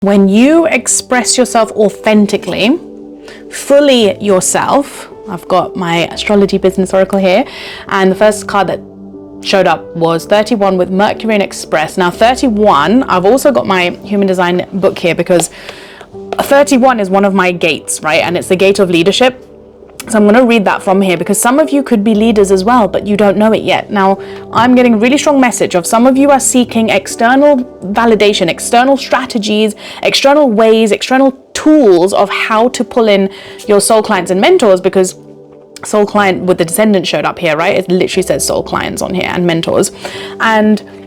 When you express yourself authentically, fully yourself, I've got my astrology business oracle here, and the first card that showed up was 31 with Mercury and Express. Now 31, I've also got my human design book here because 31 is one of my gates, right? And it's the gate of leadership. So I'm going to read that from here because some of you could be leaders as well, but you don't know it yet. Now, I'm getting a really strong message of some of you are seeking external validation, external strategies, external ways, external tools of how to pull in your soul clients and mentors, because soul client with the descendant showed up here, right? It literally says soul clients on here and mentors. And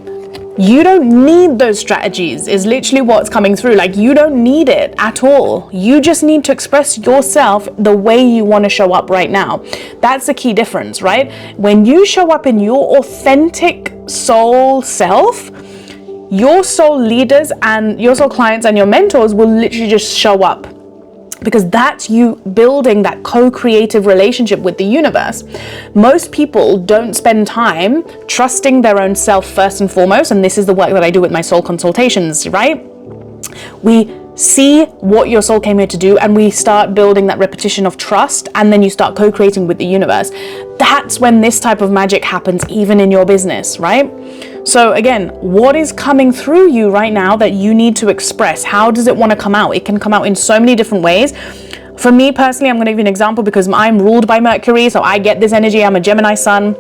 you don't need those strategies is literally what's coming through. Like, you don't need it at all. You just need to express yourself the way you want to show up right now. That's the key difference, right? When you show up in your authentic soul self, your soul leaders and your soul clients and your mentors will literally just show up, because that's you building that co-creative relationship with the universe. Most people don't spend time trusting their own self first and foremost, and this is the work that I do with my soul consultations, right? We see what your soul came here to do, and we start building that repetition of trust, and then you start co-creating with the universe. That's when this type of magic happens, even in your business, right? So again, what is coming through you right now that you need to express? How does it want to come out? It can come out in so many different ways. For me personally, I'm going to give you an example because I'm ruled by Mercury, so I get this energy. I'm a Gemini sun,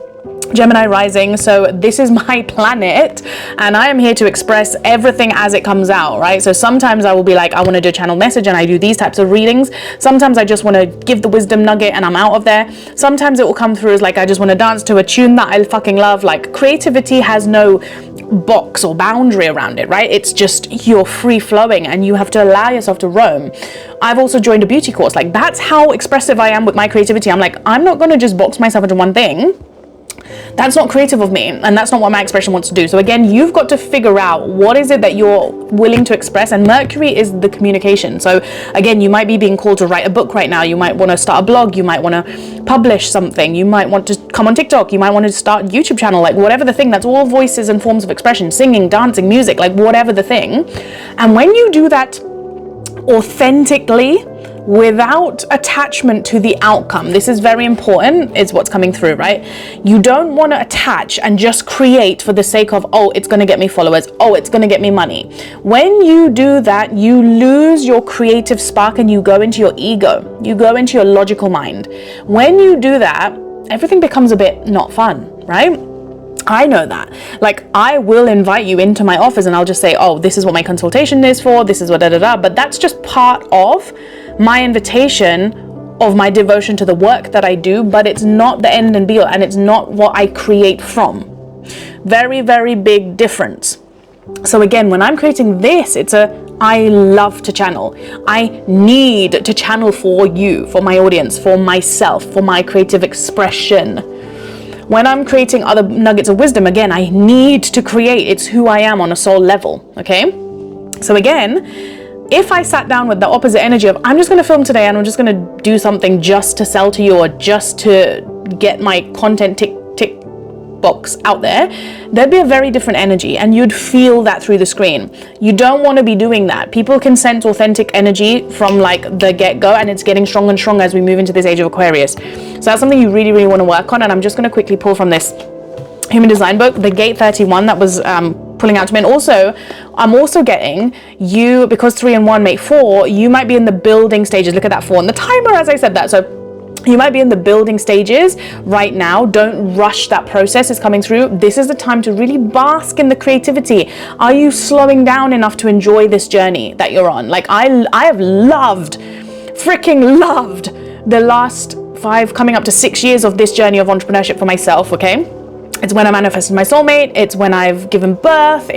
Gemini rising, so this is my planet, and I am here to express everything as it comes out, right? So sometimes I will be like, I want to do a channel message, and I do these types of readings. Sometimes I just want to give the wisdom nugget and I'm out of there. Sometimes it will come through as like, I just want to dance to a tune that I fucking love. Like, creativity has no box or boundary around it, right? It's just, you're free flowing and you have to allow yourself to roam. I've also joined a beauty course. Like, that's how expressive I am with my creativity. I'm like, I'm not going to just box myself into one thing. That's not creative of me, and that's not what my expression wants to do. So again, you've got to figure out what is it that you're willing to express, and Mercury is the communication. So again, you might be being called to write a book right now. You might want to start a blog. You might want to publish something. You might want to come on TikTok. You might want to start a YouTube channel, like whatever the thing. That's all voices and forms of expression, singing, dancing, music, like whatever the thing. And when you do that authentically, without attachment to the outcome, this is very important, is what's coming through, right? You don't want to attach and just create for the sake of, oh, it's going to get me followers, oh, it's going to get me money. When you do that, you lose your creative spark and you go into your ego, you go into your logical mind. When you do that, everything becomes a bit not fun, right? I know that. Like, I will invite you into my office and I'll just say, oh, this is what my consultation is for, this is what but that's just part of my invitation of my devotion to the work that I do, but it's not the end and be all, and it's not what I create from. Very, very big difference. So again, when I'm creating this, I love to channel. I need to channel for you, for my audience, for myself, for my creative expression. When I'm creating other nuggets of wisdom, again, I need to create. It's who I am on a soul level, okay? So again, if I sat down with the opposite energy of, I'm just going to film today and I'm just going to do something just to sell to you or just to get my content tick box out there, there'd be a very different energy and you'd feel that through the screen. You don't want to be doing that. People can sense authentic energy from like the get-go, and it's getting stronger and stronger as we move into this age of Aquarius. So that's something you really, really want to work on. And I'm just going to quickly pull from this human design book, the Gate 31 that was pulling out to me. And also, I'm also getting you, because 3 and 1 make 4, you might be in the building stages. Look at that 4 and the timer as I said that. So you might be in the building stages right now. Don't rush that process. It's coming through. This is the time to really bask in the creativity. Are you slowing down enough to enjoy this journey that you're on? Like, I have freaking loved the last 5 coming up to 6 years of this journey of entrepreneurship for myself, okay? It's when I manifested my soulmate. It's when I've given birth.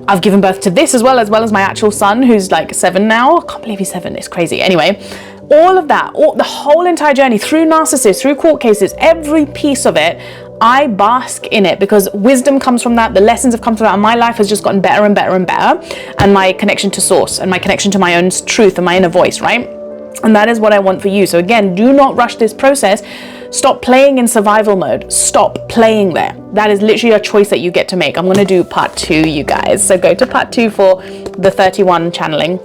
I've given birth to this as well as my actual son, who's like 7 now. I can't believe he's 7. It's crazy. Anyway, all of that, the whole entire journey through narcissists, through court cases, every piece of it, I bask in it because wisdom comes from that. The lessons have come from that, and my life has just gotten better and better and better. And my connection to source and my connection to my own truth and my inner voice, right? And that is what I want for you. So again, do not rush this process. Stop playing in survival mode. Stop playing there. That is literally a choice that you get to make. I'm going to do part 2, you guys. So go to part 2 for the 31 channeling.